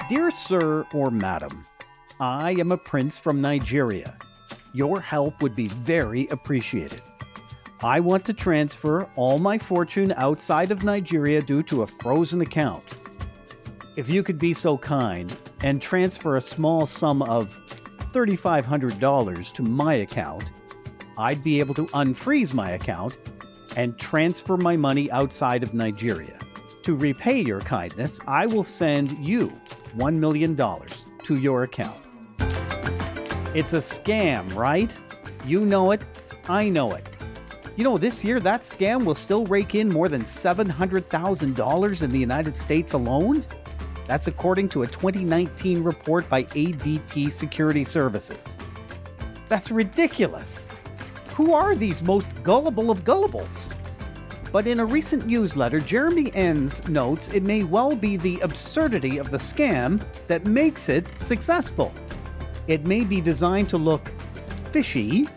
Dear Sir or Madam, I am a prince from Nigeria. Your help would be very appreciated. I want to transfer all my fortune outside of Nigeria due to a frozen account. If you could be so kind and transfer a small sum of $3,500 to my account, I'd be able to unfreeze my account and transfer my money outside of Nigeria. To repay your kindness, I will send you $1 million to your account. It's a scam, right? You know it. I know it. You know, this year that scam will still rake in more than $700,000 in the United States alone. That's according to a 2019 report by ADT Security Services. That's ridiculous. Who are these most gullible of gullibles? But in a recent newsletter, Jeremy Enns notes it may well be the absurdity of the scam that makes it successful. It may be designed to look fishy,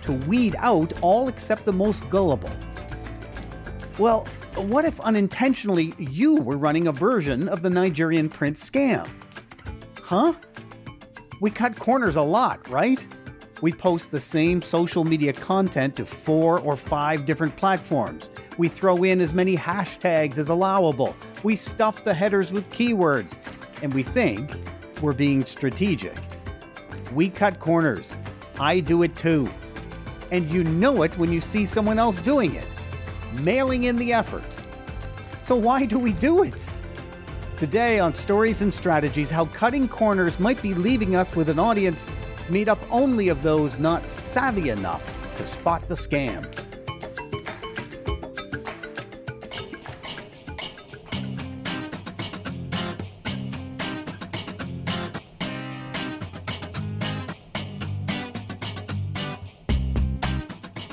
to weed out all except the most gullible. Well, what if unintentionally you were running a version of the Nigerian prince scam? Huh? We cut corners a lot, right? We post the same social media content to 4 or 5 different platforms. We throw in as many hashtags as allowable. We stuff the headers with keywords. And we think we're being strategic. We cut corners. I do it too. And you know it when you see someone else doing it, mailing in the effort. So why do we do it? Today on Stories and Strategies, how cutting corners might be leaving us with an audience made up only of those not savvy enough to spot the scam.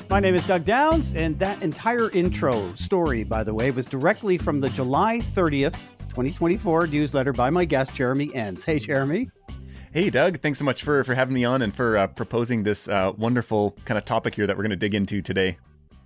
My name is Doug Downs, and that entire intro story, by the way, was directly from the July 30th, 2024 newsletter by my guest, Jeremy Enns. Hey, Jeremy. Hey, Doug. Thanks so much for having me on and for proposing this wonderful kind of topic here that we're going to dig into today.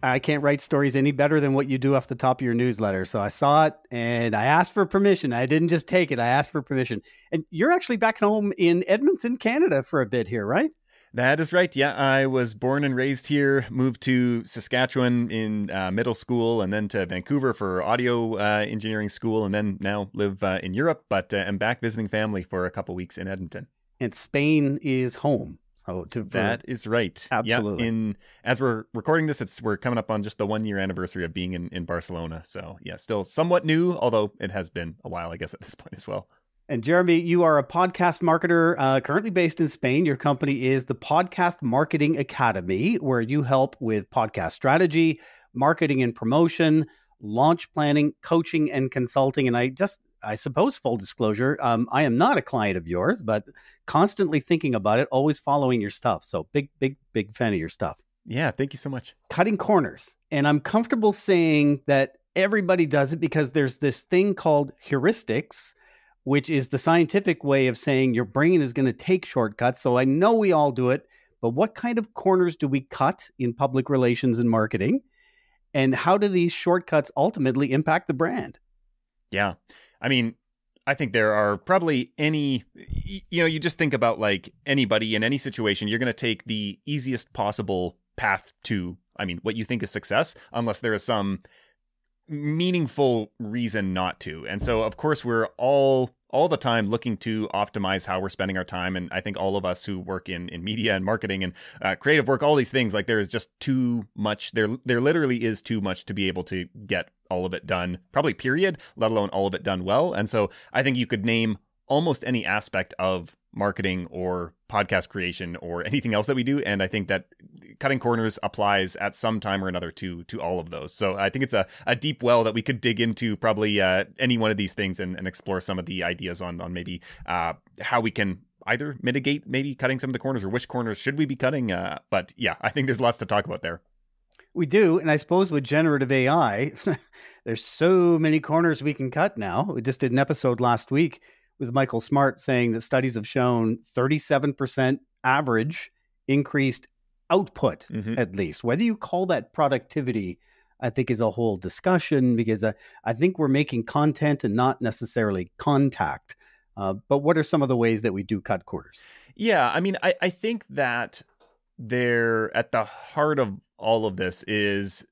I can't write stories any better than what you do off the top of your newsletter. So I saw it and I asked for permission. I didn't just take it. I asked for permission. And you're actually back home in Edmonton, Canada for a bit here, right? That is right. Yeah, I was born and raised here, moved to Saskatchewan in middle school, and then to Vancouver for audio engineering school, and then now live in Europe, but am back visiting family for a couple weeks in Edmonton. And Spain is home. So that is right. Absolutely. Yeah, as we're recording this, we're coming up on just the 1-year anniversary of being in Barcelona. So yeah, still somewhat new, although it has been a while, I guess, at this point as well. And Jeremy, you are a podcast marketer currently based in Spain. Your company is the Podcast Marketing Academy, where you help with podcast strategy, marketing and promotion, launch planning, coaching, and consulting. And I suppose, full disclosure, I am not a client of yours, but constantly thinking about it, always following your stuff. So big fan of your stuff. Yeah, thank you so much. Cutting corners. And I'm comfortable saying that everybody does it because there's this thing called heuristics, which is the scientific way of saying your brain is going to take shortcuts. So I know we all do it, but what kind of corners do we cut in public relations and marketing? And how do these shortcuts ultimately impact the brand? Yeah. I mean, I think there are probably you just think about like anybody in any situation, you're going to take the easiest possible path to, what you think is success, unless there is some meaningful reason not to. And so, of course, we're all the time looking to optimize how we're spending our time. And I think all of us who work in media and marketing and creative work, all these things, like there is just too much. There literally is too much to be able to get all of it done, probably period, let alone all of it done well. And so I think you could name almost any aspect of marketing or podcast creation or anything else that we do. And I think that cutting corners applies at some time or another to all of those. So I think it's a deep well that we could dig into probably any one of these things and explore some of the ideas on maybe how we can either mitigate maybe cutting some of the corners or which corners should we be cutting. But yeah, I think there's lots to talk about there. We do. And I suppose with generative AI, there's so many corners we can cut now. We just did an episode last week with Michael Smart saying that studies have shown 37% average increased output, at least. Whether you call that productivity, I think is a whole discussion, because I think we're making content and not necessarily contact. But what are some of the ways that we do cut corners? Yeah, I mean, I think that they're at the heart of all of this is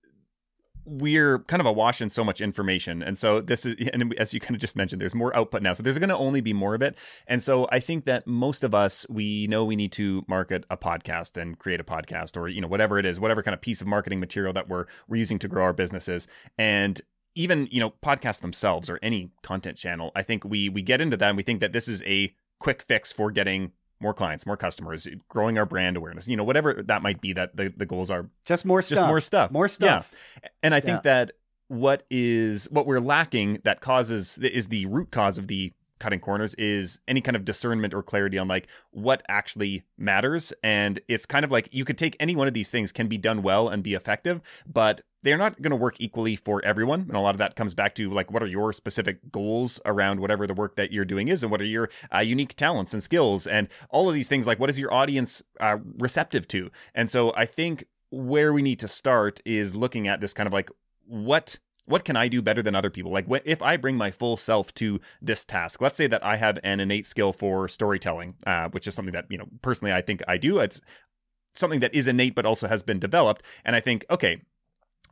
we're kind of awash in so much information. And so this is, and as you kind of just mentioned, there's more output now. So there's going to only be more of it. And so I think that most of us, we know we need to market a podcast and create a podcast, or, you know, whatever it is, whatever kind of piece of marketing material that we're using to grow our businesses. And even, you know, podcasts themselves or any content channel, I think we get into that and we think that this is a quick fix for getting more clients, more customers, growing our brand awareness, you know, whatever that might be, that the goals are. Just more stuff. More stuff. Yeah. And I think that what we're lacking that is the root cause of the cutting corners is any kind of discernment or clarity on like what actually matters. And it's kind of like you could take any one of these things, can be done well and be effective, but they're not going to work equally for everyone. And a lot of that comes back to like, what are your specific goals around whatever the work that you're doing is, and what are your unique talents and skills and all of these things, like what is your audience receptive to? And so I think where we need to start is looking at this kind of like, what can I do better than other people? Like if I bring my full self to this task, let's say that I have an innate skill for storytelling, which is something that, you know, personally, I think I do. It's something that is innate, but also has been developed. And I think, okay,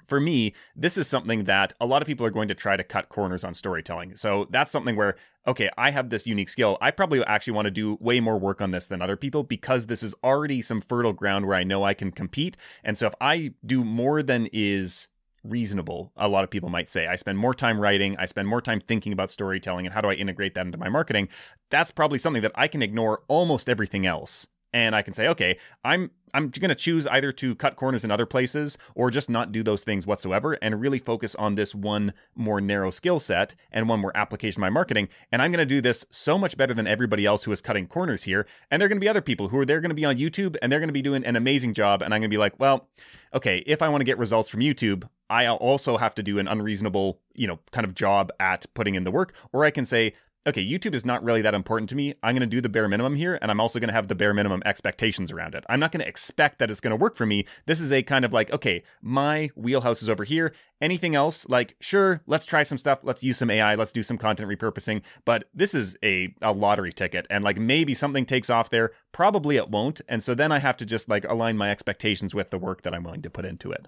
for me, this is something that a lot of people are going to try to cut corners on storytelling. So that's something where, okay, I have this unique skill. I probably actually want to do way more work on this than other people because this is already some fertile ground where I know I can compete. And so if I do more than is reasonable, a lot of people might say, I spend more time writing, I spend more time thinking about storytelling and how do I integrate that into my marketing, that's probably something that I can ignore almost everything else. And I can say, okay, I'm going to choose either to cut corners in other places or just not do those things whatsoever and really focus on this one more narrow skill set and one more application of my marketing. And I'm going to do this so much better than everybody else who is cutting corners here. And there are going to be other people who they're going to be on YouTube and they're going to be doing an amazing job. And I'm going to be like, well, okay, if I want to get results from YouTube, I'll also have to do an unreasonable, you know, kind of job at putting in the work. Or I can say, okay, YouTube is not really that important to me. I'm going to do the bare minimum here, and I'm also going to have the bare minimum expectations around it. I'm not going to expect that it's going to work for me. This is a kind of like, okay, my wheelhouse is over here. Anything else, like, sure, let's try some stuff. Let's use some AI. Let's do some content repurposing. But this is a lottery ticket, and like maybe something takes off there. Probably it won't. And so then I have to just like align my expectations with the work that I'm willing to put into it.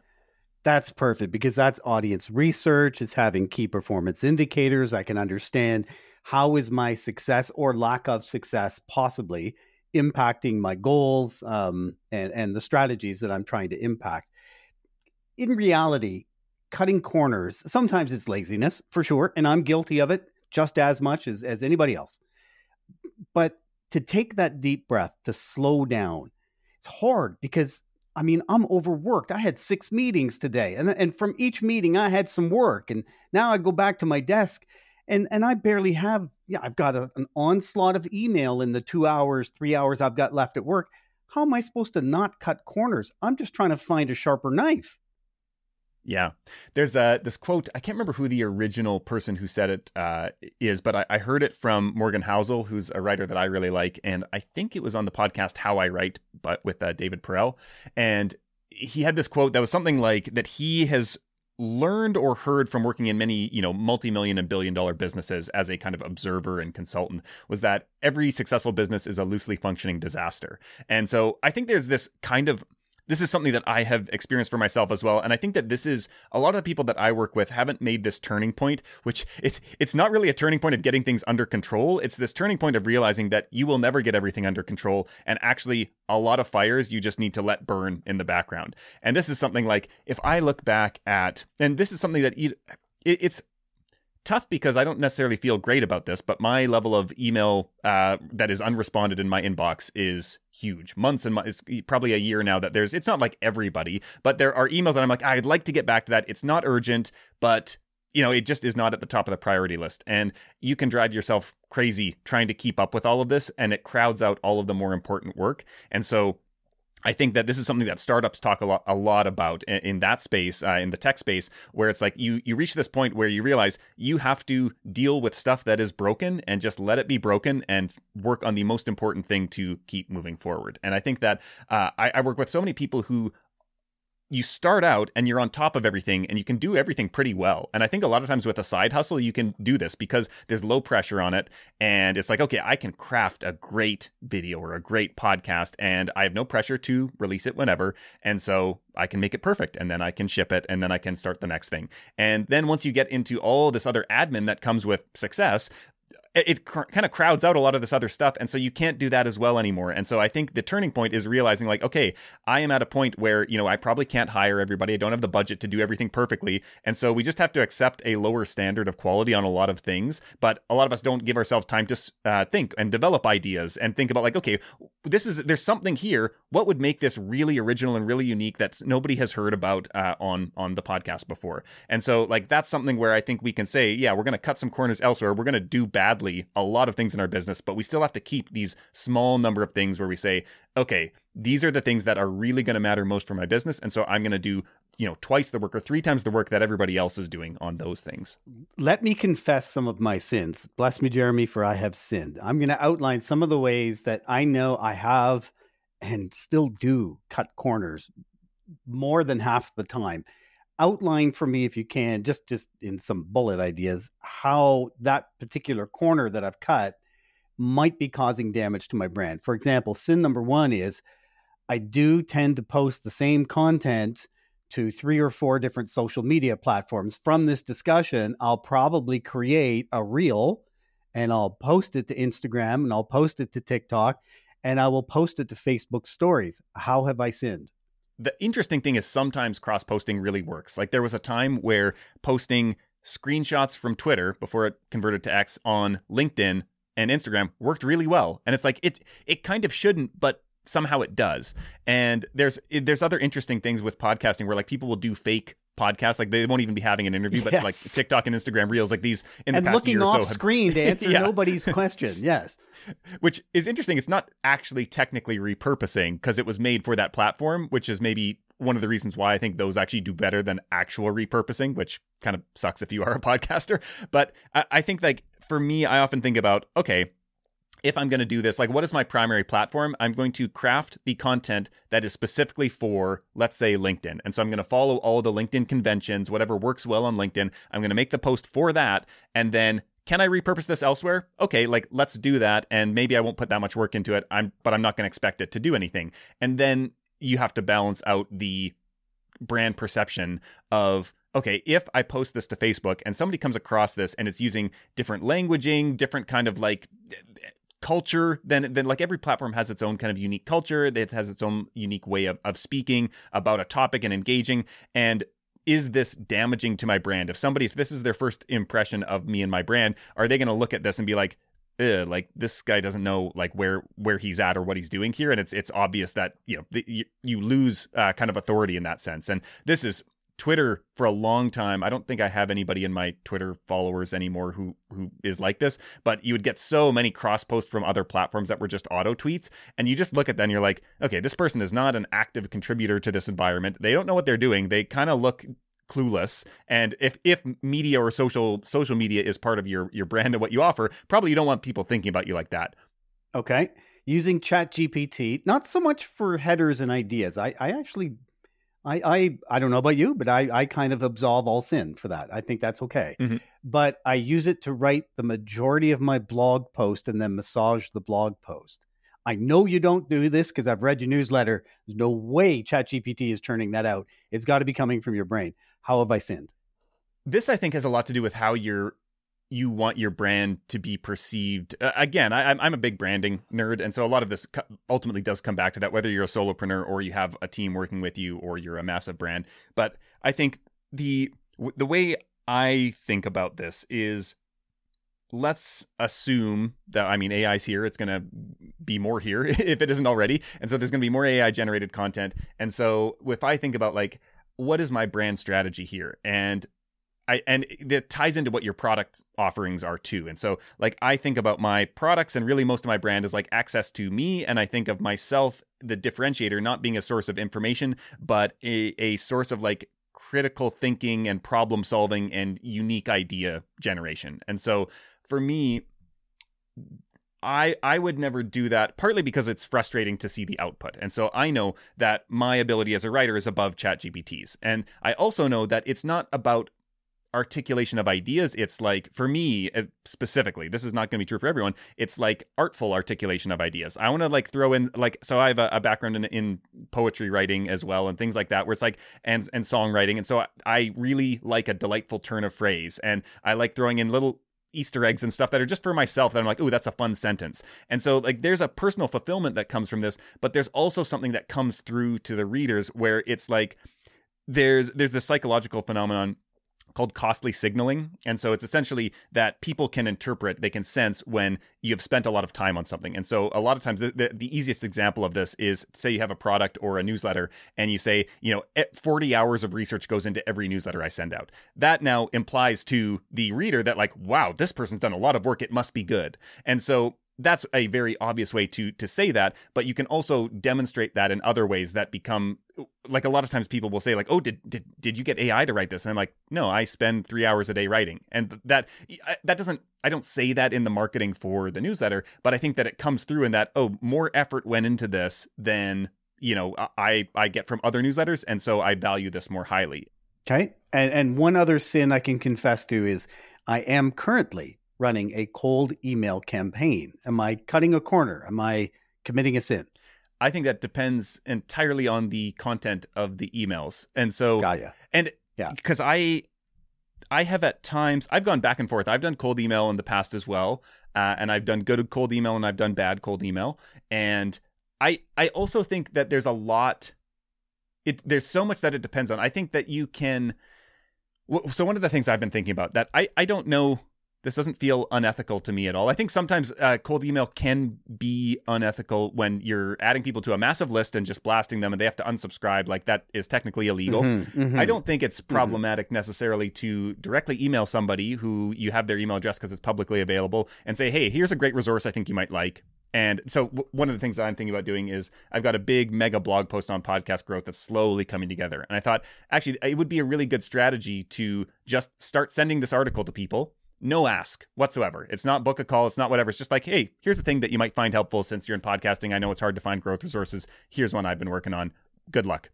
That's perfect because that's audience research. It's having key performance indicators. I can understand how is my success or lack of success possibly impacting my goals and the strategies that I'm trying to impact. In reality, cutting corners, sometimes it's laziness for sure, and I'm guilty of it just as much as anybody else. But to take that deep breath, to slow down, it's hard because I mean, I'm overworked. I had 6 meetings today, and from each meeting, I had some work. And now I go back to my desk, and I barely have, I've got an onslaught of email in the 2 hours, 3 hours I've got left at work. How am I supposed to not cut corners? I'm just trying to find a sharper knife. Yeah. There's this quote. I can't remember who the original person who said it is, but I heard it from Morgan Housel, who's a writer that I really like. And I think it was on the podcast How I Write, but with David Perel. And he had this quote that was something like that he has learned or heard from working in many, you know, multi-million and billion-dollar businesses as a kind of observer and consultant, was that every successful business is a loosely functioning disaster. And so I think there's this kind of, this is something that I have experienced for myself as well. And I think that this is a lot of the people that I work with haven't made this turning point, which it's not really a turning point of getting things under control. It's this turning point of realizing that you will never get everything under control. And actually a lot of fires you just need to let burn in the background. And this is something like, if I look back at, and this is something that it's tough because I don't necessarily feel great about this, but my level of email that is unresponded in my inbox is huge. Months and months, it's probably a year now that it's not like everybody, but there are emails that I'm like, I'd like to get back to that. It's not urgent, but you know, it just is not at the top of the priority list. And you can drive yourself crazy trying to keep up with all of this, and it crowds out all of the more important work. And so I think that this is something that startups talk a lot about in that space, in the tech space, where it's like you reach this point where you realize you have to deal with stuff that is broken and just let it be broken and work on the most important thing to keep moving forward. And I think that I work with so many people who you start out and you're on top of everything and you can do everything pretty well. And I think a lot of times with a side hustle, you can do this because there's low pressure on it. And it's like, okay, I can craft a great video or a great podcast and I have no pressure to release it whenever. And so I can make it perfect and then I can ship it and then I can start the next thing. And then once you get into all this other admin that comes with success, it kind of crowds out a lot of this other stuff. And so you can't do that as well anymore. And so I think the turning point is realizing like, okay, I am at a point where, I probably can't hire everybody. I don't have the budget to do everything perfectly. And so we just have to accept a lower standard of quality on a lot of things. But a lot of us don't give ourselves time to think and develop ideas and think about like, okay, there's something here. What would make this really original and really unique that nobody has heard about on the podcast before? And so like, that's something where I think we can say, yeah, we're going to cut some corners elsewhere. We're going to do badly a lot of things in our business, but we still have to keep these small number of things where we say, okay, these are the things that are really going to matter most for my business. And so I'm going to do, twice the work or 3 times the work that everybody else is doing on those things. Let me confess some of my sins. Bless me, Jeremy, for I have sinned. I'm going to outline some of the ways that I know I have and still do cut corners more than half the time. Outline for me, if you can, just in some bullet ideas, how that particular corner that I've cut might be causing damage to my brand. For example, sin number 1 is I do tend to post the same content to 3 or 4 different social media platforms. From this discussion, I'll probably create a reel and I'll post it to Instagram and I'll post it to TikTok and I will post it to Facebook stories. How have I sinned? The interesting thing is sometimes cross-posting really works. Like there was a time where posting screenshots from Twitter before it converted to X on LinkedIn and Instagram worked really well. And it's like, it kind of shouldn't, but somehow it does. And there's other interesting things with podcasting where like people will do fake podcasts, like they won't even be having an interview, but like TikTok and Instagram Reels, like these in the past year or so. And looking off screen to answer nobody's question. Yes. Which is interesting. It's not actually technically repurposing because it was made for that platform, which is maybe one of the reasons why I think those actually do better than actual repurposing, which kind of sucks if you are a podcaster. But I think like for me, I often think about, okay, if I'm going to do this, like what is my primary platform? I'm going to craft the content that is specifically for, let's say, LinkedIn. And so I'm going to follow all the LinkedIn conventions, whatever works well on LinkedIn. I'm going to make the post for that. And then can I repurpose this elsewhere? Okay, like let's do that. And maybe I won't put that much work into it, but I'm not going to expect it to do anything. And then you have to balance out the brand perception of, okay, if I post this to Facebook and somebody comes across this and it's using different languaging, different kind of like culture, then like every platform has its own kind of unique culture. It has its own unique way of speaking about a topic and engaging. And is this damaging to my brand? If this is their first impression of me and my brand, are they going to look at this and be like, like this guy doesn't know like where he's at or what he's doing here? And it's obvious that, you lose kind of authority in that sense. And this is Twitter for a long time. I don't think I have anybody in my Twitter followers anymore who is like this, but you would get so many cross posts from other platforms that were just auto tweets. And you just look at them and you're like, okay, this person is not an active contributor to this environment. They don't know what they're doing. They kind of look clueless. And if media or social media is part of your brand and what you offer, probably you don't want people thinking about you like that. Okay. Using ChatGPT, not so much for headers and ideas. I actually I don't know about you, but I kind of absolve all sin for that. I think that's okay. Mm-hmm. But I use it to write the majority of my blog post and then massage the blog post. I know you don't do this because I've read your newsletter. There's no way ChatGPT is churning that out. It's got to be coming from your brain. How have I sinned? This, I think, has a lot to do with how you want your brand to be perceived. Again, I'm a big branding nerd. And so a lot of this ultimately does come back to that, whether you're a solopreneur or you have a team working with you or you're a massive brand. But I think the way I think about this is, let's assume that, AI's here. It's going to be more here if it isn't already. And so there's going to be more AI generated content. And so if I think about like, what is my brand strategy here? And it ties into what your product offerings are too. And so like I think about my products and really most of my brand is like access to me. And I think of myself, the differentiator, not being a source of information, but a source of like critical thinking and problem solving and unique idea generation. And so for me, I would never do that, partly because it's frustrating to see the output. And so I know that my ability as a writer is above ChatGPT's. And I also know that it's not about articulation of ideas. It's like, for me specifically, this is not going to be true for everyone, it's like artful articulation of ideas. I want to like throw in like, so I have a background in poetry writing as well and things like that, where it's like and songwriting, and so I really like a delightful turn of phrase, and I like throwing in little Easter eggs and stuff that are just for myself that I'm like, oh, that's a fun sentence. And so like there's a personal fulfillment that comes from this, but there's also something that comes through to the readers where it's like there's this psychological phenomenon called costly signaling. And so it's essentially that people can interpret, they can sense when you have spent a lot of time on something. And so a lot of times the easiest example of this is, say you have a product or a newsletter and you say, 40 hours of research goes into every newsletter I send out. That now implies to the reader that like, wow, this person's done a lot of work. It must be good. And so that's a very obvious way to say that, but you can also demonstrate that in other ways that become like, a lot of times people will say like, oh, did you get AI to write this? And I'm like, no, I spend 3 hours a day writing. And that doesn't, I don't say that in the marketing for the newsletter, but I think that it comes through in that, oh, more effort went into this than, I get from other newsletters. And so I value this more highly. Okay. And one other sin I can confess to is I am currently running a cold email campaign. Am I cutting a corner? Am I committing a sin? I think that depends entirely on the content of the emails. And so, and yeah, because I have at times, I've gone back and forth. I've done cold email in the past as well. And I've done good cold email and I've done bad cold email. And I also think that there's a lot, there's so much that it depends on. I think that you can, so one of the things I've been thinking about that I don't know, this doesn't feel unethical to me at all. I think sometimes cold email can be unethical when you're adding people to a massive list and just blasting them and they have to unsubscribe. Like that is technically illegal. I don't think it's problematic necessarily to directly email somebody who you have their email address because it's publicly available and say, hey, here's a great resource I think you might like. And so one of the things that I'm thinking about doing is I've got a big mega blog post on podcast growth that's slowly coming together. And I thought, actually, it would be a really good strategy to just start sending this article to people. No ask whatsoever. It's not book a call. It's not whatever. It's just like, hey, here's the thing that you might find helpful since you're in podcasting. I know it's hard to find growth resources. Here's one I've been working on. Good luck.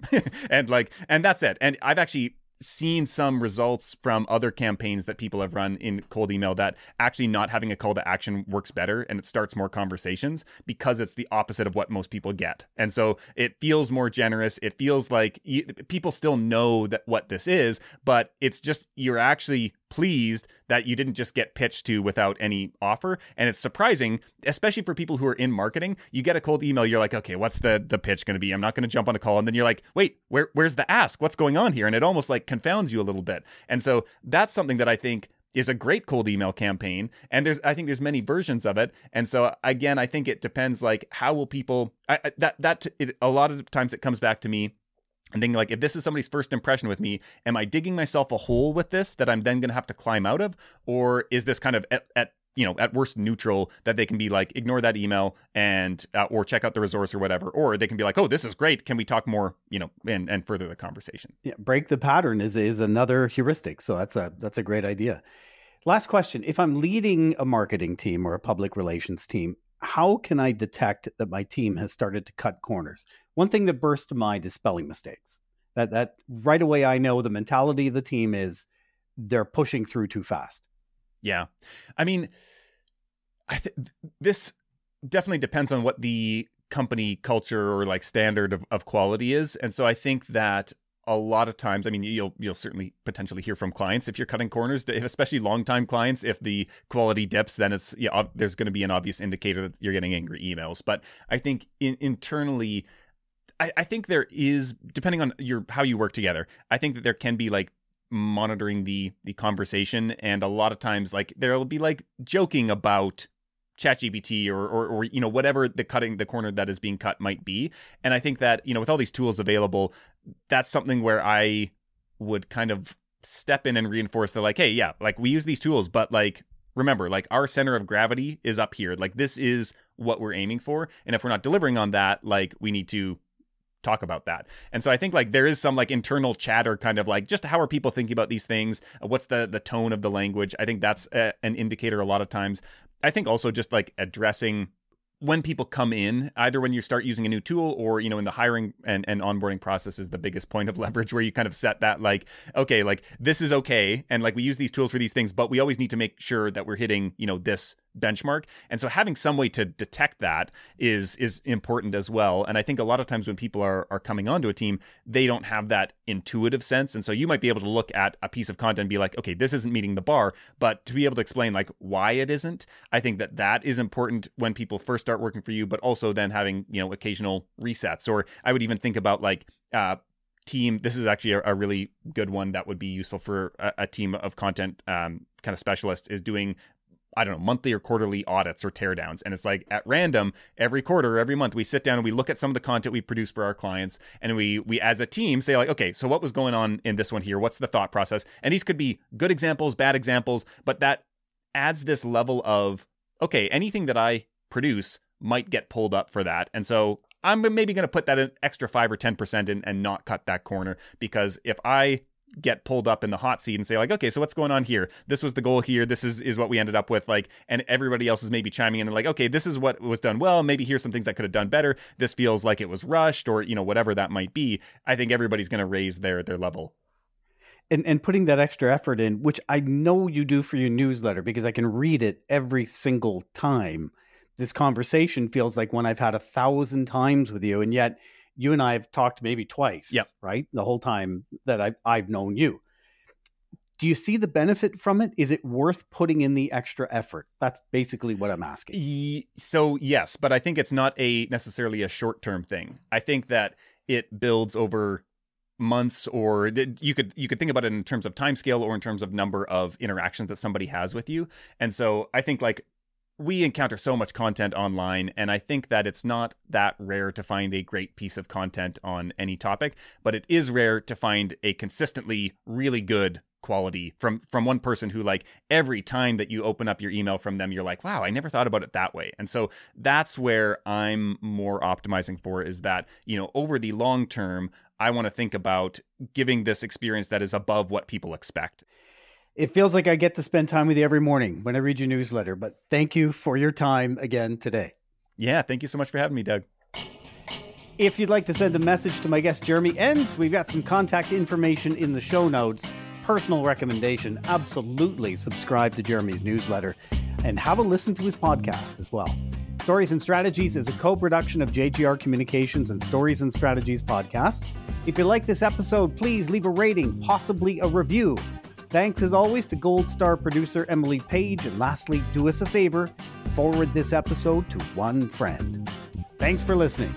and that's it. And I've actually seen some results from other campaigns that people have run in cold email that actually not having a call to action works better and it starts more conversations because it's the opposite of what most people get. And so it feels more generous. It feels like people still know that what this is, but it's just, you're actually pleased that you didn't just get pitched to without any offer. And it's surprising, especially for people who are in marketing. You get a cold email, you're like, okay, what's the pitch going to be? I'm not going to jump on a call. And then you're like, wait, where's the ask? What's going on here? And it almost like confounds you a little bit. And so that's something that I think is a great cold email campaign. And I think there's many versions of it. And so again, I think it depends, like, how will people, a lot of times it comes back to me and thinking like, if this is somebody's first impression with me, am I digging myself a hole with this that I'm then going to have to climb out of? Or is this kind of at worst neutral that they can be like, ignore that email and or check out the resource or whatever, or they can be like, oh, this is great. Can we talk more, and further the conversation? Yeah, break the pattern is another heuristic. So that's a great idea. Last question. If I'm leading a marketing team or a public relations team, how can I detect that my team has started to cut corners? One thing that bursts to mind is spelling mistakes. That right away, I know the mentality of the team is they're pushing through too fast. Yeah. I mean, this definitely depends on what the company culture or like standard of quality is. And so I think that a lot of times, I mean, you'll certainly potentially hear from clients if you're cutting corners, especially longtime clients. If the quality dips, then it's there's going to be an obvious indicator that you're getting angry emails. But I think internally, I think there is, depending on how you work together, I think that there can be like monitoring the conversation, and a lot of times like there'll be like joking about ChatGPT or whatever the corner that is being cut might be. And I think that with all these tools available, that's something where I would kind of step in and reinforce that, like, hey, yeah, like we use these tools, but like remember, like our center of gravity is up here. Like this is what we're aiming for, and if we're not delivering on that, like we need to talk about that. And so I think like there is some like internal chatter, kind of like just how are people thinking about these things? What's the tone of the language? I think that's an indicator a lot of times. I think also just like addressing when people come in, either when you start using a new tool or, in the hiring and onboarding process is the biggest point of leverage, where you kind of set that like, okay, like this is okay. And like we use these tools for these things, but we always need to make sure that we're hitting, this benchmark. And so having some way to detect that is important as well. And I think a lot of times when people are coming onto a team, they don't have that intuitive sense. And so you might be able to look at a piece of content and be like, okay, this isn't meeting the bar, but to be able to explain like why it isn't, I think that is important when people first start working for you, but also then having, occasional resets. Or I would even think about like, team. This is actually a really good one that would be useful for a team of content kind of specialists, is doing, I don't know, monthly or quarterly audits or teardowns. And it's like at random, every quarter, every month, we sit down and we look at some of the content we produce for our clients. And we as a team say like, okay, so what was going on in this one here? What's the thought process? And these could be good examples, bad examples, but that adds this level of, okay, anything that I produce might get pulled up for that. And so I'm maybe going to put that an extra 5 or 10% in and not cut that corner, because if I get pulled up in the hot seat and say like, okay, so what's going on here? This was the goal here. This is what we ended up with, like, and everybody else is maybe chiming in and like, okay, this is what was done well. Maybe here's some things I could have done better. This feels like it was rushed, or, whatever that might be. I think everybody's going to raise their level. And putting that extra effort in, which I know you do for your newsletter, because I can read it every single time. This conversation feels like one I've had 1,000 times with you, and yet you and I have talked maybe twice, yep, right? The whole time that I've known you. Do you see the benefit from it? Is it worth putting in the extra effort? That's basically what I'm asking. So yes, but I think it's not necessarily a short-term thing. I think that it builds over months, or you could think about it in terms of timescale or in terms of number of interactions that somebody has with you. And so I think like we encounter so much content online, and I think that it's not that rare to find a great piece of content on any topic, but it is rare to find a consistently really good quality from one person who, like, every time that you open up your email from them, you're like, wow, I never thought about it that way. And so that's where I'm more optimizing for, is that, over the long term, I want to think about giving this experience that is above what people expect. It feels like I get to spend time with you every morning when I read your newsletter, but thank you for your time again today. Yeah, thank you so much for having me, Doug. If you'd like to send a message to my guest, Jeremy Enns, we've got some contact information in the show notes. Personal recommendation, absolutely subscribe to Jeremy's newsletter and have a listen to his podcast as well. Stories and Strategies is a co-production of JGR Communications and Stories and Strategies podcasts. If you like this episode, please leave a rating, possibly a review. Thanks as always to Gold Star producer Emily Page. And lastly, do us a favor, forward this episode to one friend. Thanks for listening.